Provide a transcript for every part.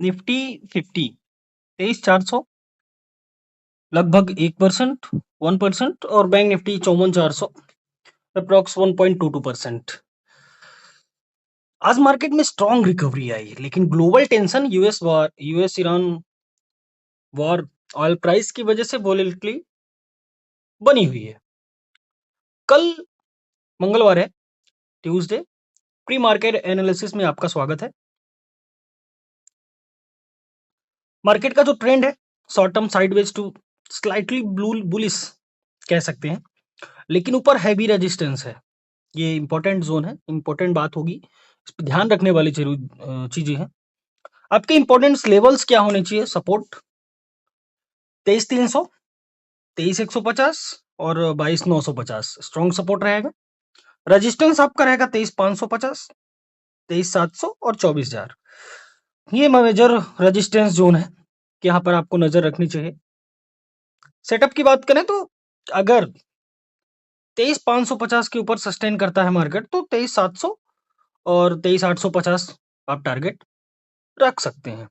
Nifty 50 23,400 लगभग 1%, और bank Nifty 54,400 approx 1.22%। आज मार्केट में स्ट्रॉन्ग रिकवरी आई, लेकिन global tension, US Iran war, oil price की वजह से वोलेटिलिटी बनी हुई है। कल मंगलवार है, ट्यूसडे। प्री मार्केट एनालिसिस में आपका स्वागत है। मार्केट का जो ट्रेंड है, short term sideways to slightly bullish कह सकते हैं, लेकिन ऊपर हैवी रेजिस्टेंस है। ये इंपॉर्टेंट जोन है, इंपॉर्टेंट बात होगी, इस पर ध्यान रखने वाली चीजें हैं। आपके इंपॉर्टेंट लेवल्स क्या होने चाहिए? सपोर्ट 23,300, 23,150 और 22,950 स्ट्रॉन्ग सपोर्ट रहेगा। रेजिस्टेंस आपका रहेगा 23,550, 23,700 और 24,000। ये मेजर रेजिस्टेंस जोन है कि यहाँ पर आपको नजर रखनी चाहिए। सेटअप की बात करें तो अगर 23,550 के ऊपर सस्टेन करता है मार्केट, तो 23,700 और 23,850 आप टारगेट रख सकते हैं।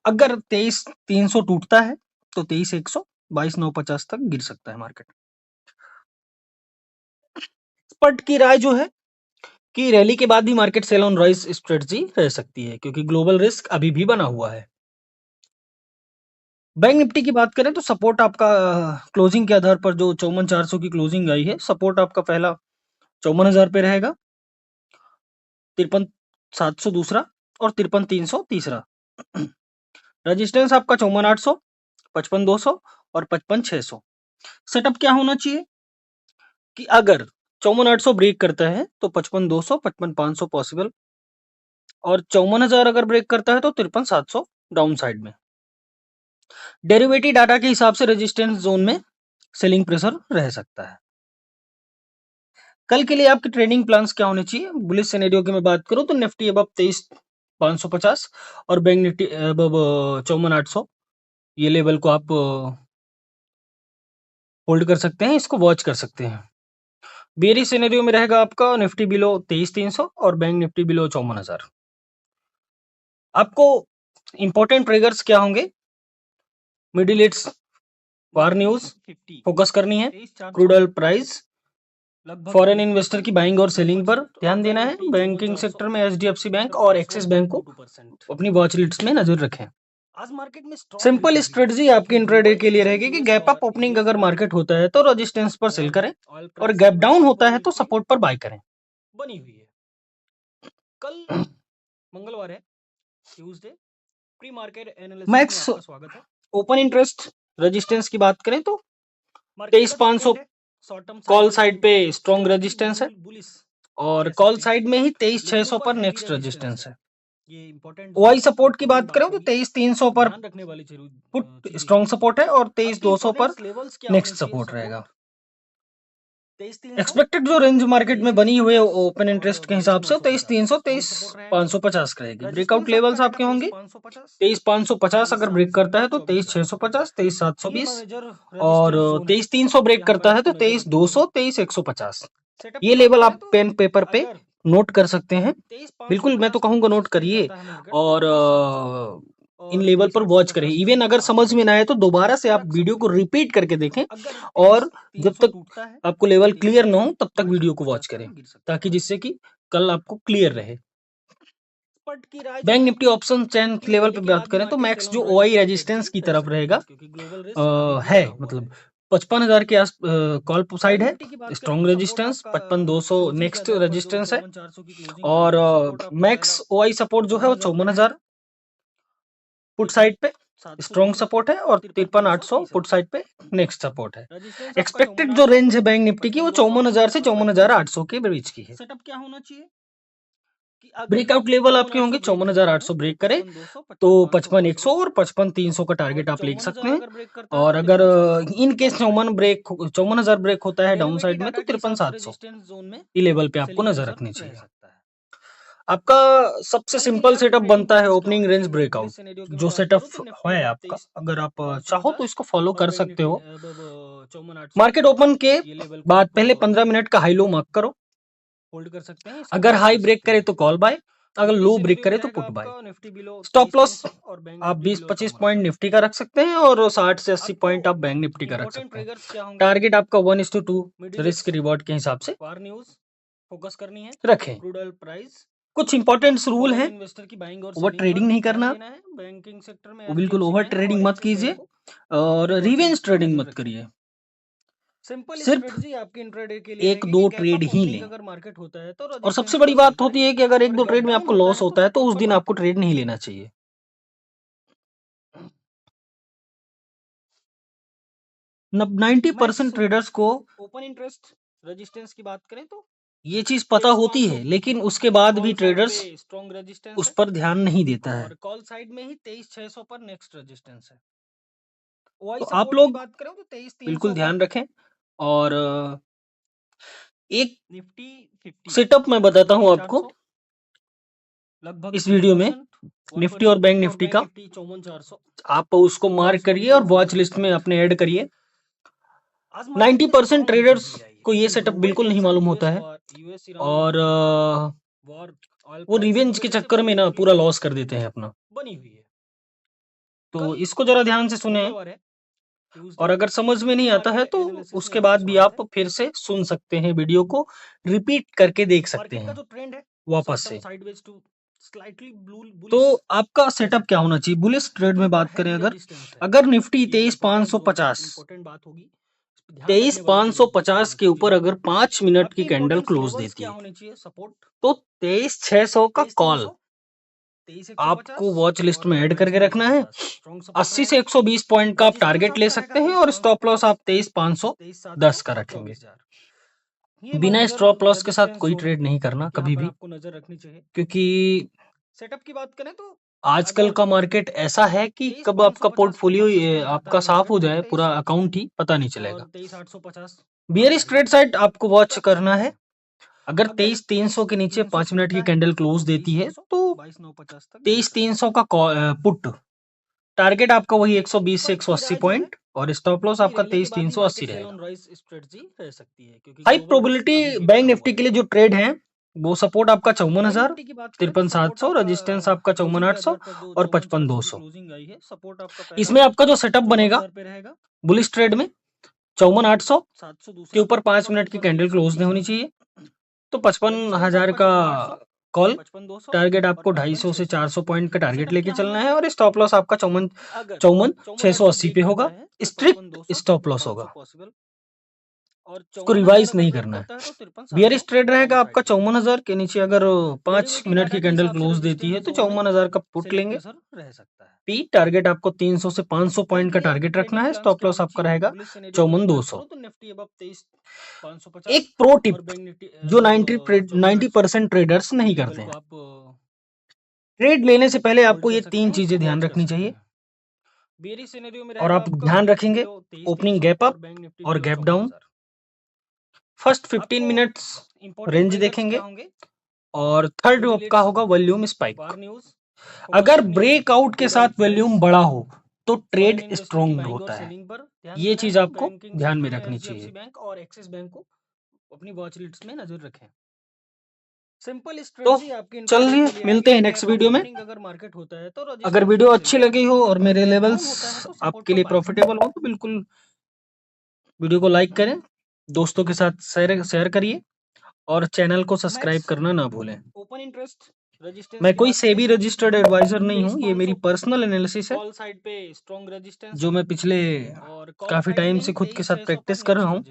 अगर 23,300 टूटता है तो 23,100, 22,950 तक गिर सकता है मार्केट। एक्सपर्ट की राय जो है कि रैली के बाद भी market sell on rise strategy रह सकती है, क्योंकि ग्लोबल रिस्क अभी भी बना हुआ है। बैंक निफ्टी की बात करें तो सपोर्ट आपका क्लोजिंग के आधार पर जो 54,400 की क्लोजिंग आई है, सपोर्ट आपका पहला 54,000 पे रहेगा, 53,700 दूसरा और 53,300 तीसरा। रेजिस्टेंस आपका 54,800, 55,200 और 55,600। सेटअप क्या होना चाहिए कि अगर 54,800 ब्रेक करता है तो 55,200, 55,500 पॉसिबल, और 54,000 अगर ब्रेक करता है तो 53,700 डाउन साइड में। डेरिवेटिव डाटा के हिसाब से रेजिस्टेंस जोन में सेलिंग प्रेशर रह सकता है। कल के लिए आपके ट्रेडिंग प्लान्स क्या होने चाहिए? बुलिश सिनेरियो की मैं बात करूं तो निफ्टी अब 23,550 और बैंक निफ्टी अब 54,800, ये लेवल को आप होल्ड कर सकते हैं, इसको वॉच कर सकते हैं। बेयरिश सिनेरियो में रहेगा आपका निफ्टी बिलो 23,300 और बैंक निफ्टी बिलो 54,000। आपको इंपॉर्टेंट ट्रिगर्स क्या होंगे? मिडिल ईस्ट वार न्यूज फोकस करनी है, crude oil price, foreign investor की बाइंग और सेलिंग पर ध्यान देना है। बैंकिंग सेक्टर में एचडीएफसी बैंक और एक्सिस बैंक को अपनी वॉच लिस्ट में नजर रखें। आज मार्केट में सिंपल स्ट्रेटजी आपकी इंट्राडे के लिए रहेगी कि गैप अप ओपनिंग अगर मार्केट होता है तो रेजिस्टेंस पर सेल करें, और गैप डाउन होता है तो सपोर्ट पर बाय करें। बनी हुई है। कल मंगलवार है, ट्यूसडे। प्री मार्केट एनालिसिस में आपका स्वागत है। ओपन इंटरेस्ट रेजिस्टेंस की बात करें तो 23,500 कॉल साइड पे स्ट्रॉन्ग रेजिस्टेंस है, और कॉल साइड में ही 23,600 पर नेक्स्ट रेजिस्टेंस है। ओआई सपोर्ट की बात करें तो 23,300 पर पुट स्ट्रॉन्ग सपोर्ट है, और 23,200 पर नेक्स्ट सपोर्ट रहेगा। एक्सपेक्टेड जो रेंज मार्केट में बनी हुई है ओपन इंटरेस्ट के हिसाब से 23,300, 23,550 रहेगी। ब्रेकआउट लेवल्स आपके होंगे 23,550 अगर ब्रेक करता है तो 23,650, 23,720, और 23,300 ब्रेक करता है तो 23,200, 23,150। ये लेवल आप पेन पेपर पे नोट कर सकते हैं। बिल्कुल, मैं तो कहूंगा नोट करिए, और इन लेवल पर वॉच करें। इवन अगर समझ में ना आए तो दोबारा से आप वीडियो को रिपीट करके देखें, और जब तक आपको लेवल क्लियर ना हो तब तक वीडियो को वॉच करें, ताकि जिससे कि कल आपको क्लियर रहे। बैंक निफ्टी ऑप्शन चैन लेवल पे बात करें तो मैक्स जो ओआई रेजिस्टेंस की तरफ रहेगा है, मतलब 55,000 के आस कॉल साइड है, स्ट्रॉन्ग रेजिस्टेंस 55,200 नेक्स्ट रेजिस्टेंस है, और मैक्स ओआई सपोर्ट जो है वो 54,000 पुट साइड पे स्ट्रॉन्ग सपोर्ट है, और 53,800 पुट साइड पे नेक्स्ट सपोर्ट है। एक्सपेक्टेड जो रेंज है बैंक निफ्टी की वो 54,000 से 54,800 के बीच की है। सेटअप क्या होना चाहिए? ब्रेकआउट लेवल आपके होंगे 54,800 ब्रेक करे तो 55,100 और 55,300 का टारगेट आप ले सकते हैं, और अगर इन केस 54,000 ब्रेक होता है डाउन साइड में तो 53,700 ये लेवल पे आपको नजर रखनी चाहिए। आपका सबसे सिंपल सेटअप बनता है ओपनिंग रेंज ब्रेकआउट। जो सेटअप है आपका, अगर आप चाहो तो इसको फॉलो कर सकते हो। मार्केट ओपन के बाद पहले 15 मिनट का हाई लो मार्क करो, होल्ड कर सकते हैं। अगर हाई ब्रेक करे तो कॉल बाय, अगर लो ब्रेक करे तो पुट बाय। स्टॉप लॉस आप 20-25 पॉइंट निफ्टी का रख सकते हैं और 60 से 80 पॉइंट आप बैंक निफ्टी का रख सकते हैं। टारगेट आपका 1:2 रिस्क रिवॉर्ड के हिसाब से फोकस करनी है, रखें। कुछ इंपॉर्टेंट रूल हैं, ओवर ट्रेडिंग नहीं करना, बैंकिंग सेक्टर में बिल्कुल ओवर ट्रेडिंग मत कीजिए और रिवेंज ट्रेडिंग मत करिए। सिर्फ आपके इंट्राडे के लिए 1-2 ट्रेड ही लें। अगर मार्केट होता है तो और सबसे बड़ी बात होती है कि अगर 1-2 ट्रेड में आपको लॉस होता है तो उस दिन आपको ट्रेड नहीं लेना चाहिए। 90% ट्रेडर्स को ओपन इंटरेस्ट रेजिस्टेंस की बात करें तो ये चीज पता होती है, लेकिन उसके बाद भी ट्रेडर्स स्ट्रॉन्ग रेजिस्टेंस उस पर ध्यान नहीं देता है। कॉल साइड में ही 23,600 पर नेक्स्ट रेजिस्टेंस है। तो आप लोग बात करें तो 23,300 बिल्कुल ध्यान रखें। और एक निफ्टी सेटअप मैं बताता हूं आपको लगभग इस वीडियो में, निफ्टी और बैंक निफ्टी का। आप उसको मार्क करिए और वॉच लिस्ट में अपने ऐड करिए। 90% ट्रेडर्स को ये सेटअप बिल्कुल नहीं मालूम होता है और वो रिवेंज के चक्कर में ना पूरा लॉस कर देते हैं अपना। तो इसको जरा ध्यान से सुने और अगर समझ में नहीं आता है तो उसके बाद भी आप फिर से सुन सकते हैं, वीडियो को रिपीट करके देख सकते हैं वापस से। तो आपका सेटअप क्या होना चाहिए बुलिश ट्रेड में बात करें? अगर निफ्टी 23,550 के ऊपर अगर 5 मिनट की कैंडल क्लोज देती है तो 23,600 का कॉल आपको वॉच लिस्ट में ऐड करके रखना है। 80 से 120 पॉइंट का आप टारगेट ले सकते हैं और स्टॉप लॉस आप 23,510 का रखेंगे। बिना स्टॉप लॉस के साथ कोई ट्रेड नहीं करना कभी भी, क्योंकि सेटअप की बात करें तो आजकल का मार्केट ऐसा है कि कब आपका पोर्टफोलियो आपका साफ हो जाए, पूरा अकाउंट ही पता नहीं चलेगा। बियरिश ट्रेड साइड आपको वॉच करना है। अगर 23,300 के नीचे 5 मिनट की कैंडल क्लोज देती है तो 23,300 का पुट टारगेट आपका वही 120 से 180 पॉइंट और स्टॉप लॉस आपका 23,380 रहेगा। हाई प्रोबेबिलिटी बैंक निफ्टी के लिए जो ट्रेड है वो सपोर्ट आपका 54,000, 53,700, रेजिस्टेंस आपका 54,800 और 55,200। इसमें आपका जो सेटअप बनेगा बुलिश ट्रेड में 54,800 के ऊपर 5 मिनट की कैंडल क्लोज नहीं होनी चाहिए, तो 55,000 का कॉल टारगेट आपको 250 से 400 पॉइंट का टारगेट लेके चलना है और स्टॉप लॉस आपका 54,680 पे होगा। स्ट्रिक्ट स्टॉप लॉस होगा, उसको रिवाइज नहीं करना है। बियरिश ट्रेड रहेगा आपका 54,000 के नीचे अगर 5 मिनट की कैंडल क्लोज देती है तो 54,000 का पुट लेंगे। पी टारगेट आपको 300 से 500 पॉइंट का टारगेट रखना है। स्टॉप लॉस आपका रहेगा 54,200। एक प्रो टिप जो 90% ट्रेडर्स नहीं करते हैं, ट्रेड लेने से पहले आपको ये 3 चीजें ध्यान रखनी चाहिए और आप ध्यान रखेंगे। ओपनिंग गैप अप और gap down, first 15 minutes range देखेंगे और थर्ड आपका होगा वॉल्यूम स्पाइक। अगर ब्रेकआउट के साथ वॉल्यूम बड़ा हो तो ट्रेड स्ट्रॉन्ग होता है। ये चीज आपको ध्यान में रखनी चाहिए। बैंक और एक्सिस बैंक को अपनी वॉच लिस्ट में नजर रखें। सिंपल स्ट्रेटजी आपकी। चलिए मिलते हैं नेक्स्ट वीडियो में। अगर मार्केट होता है तो अगर वीडियो अच्छी लगी हो और मेरे लेवल्स आपके लिए प्रॉफिटेबल हो तो बिल्कुल वीडियो को लाइक करें, दोस्तों के साथ शेयर करिए और चैनल को सब्सक्राइब करना ना भूलें। ओपन इंटरेस्ट मैं कोई सेबी रजिस्टर्ड एडवाइजर नहीं हूँ, ये मेरी पर्सनल एनालिसिस है जो मैं पिछले काफी टाइम से खुद के साथ प्रैक्टिस कर रहा हूँ।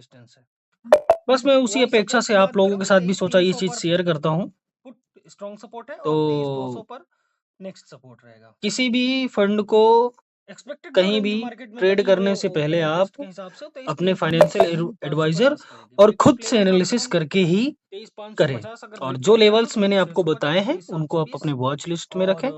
बस मैं उसी अपेक्षा से आप लोगों के साथ भी सोचा ये चीज शेयर करता हूँ। तो नेक्स्ट सपोर्ट रहेगा। किसी भी फंड को कहीं भी ट्रेड करने से पहले आप अपने फाइनेंशियल एडवाइजर और खुद से एनालिसिस करके ही करें और जो लेवल्स मैंने आपको बताए हैं उनको आप अपने वॉच लिस्ट में रखें।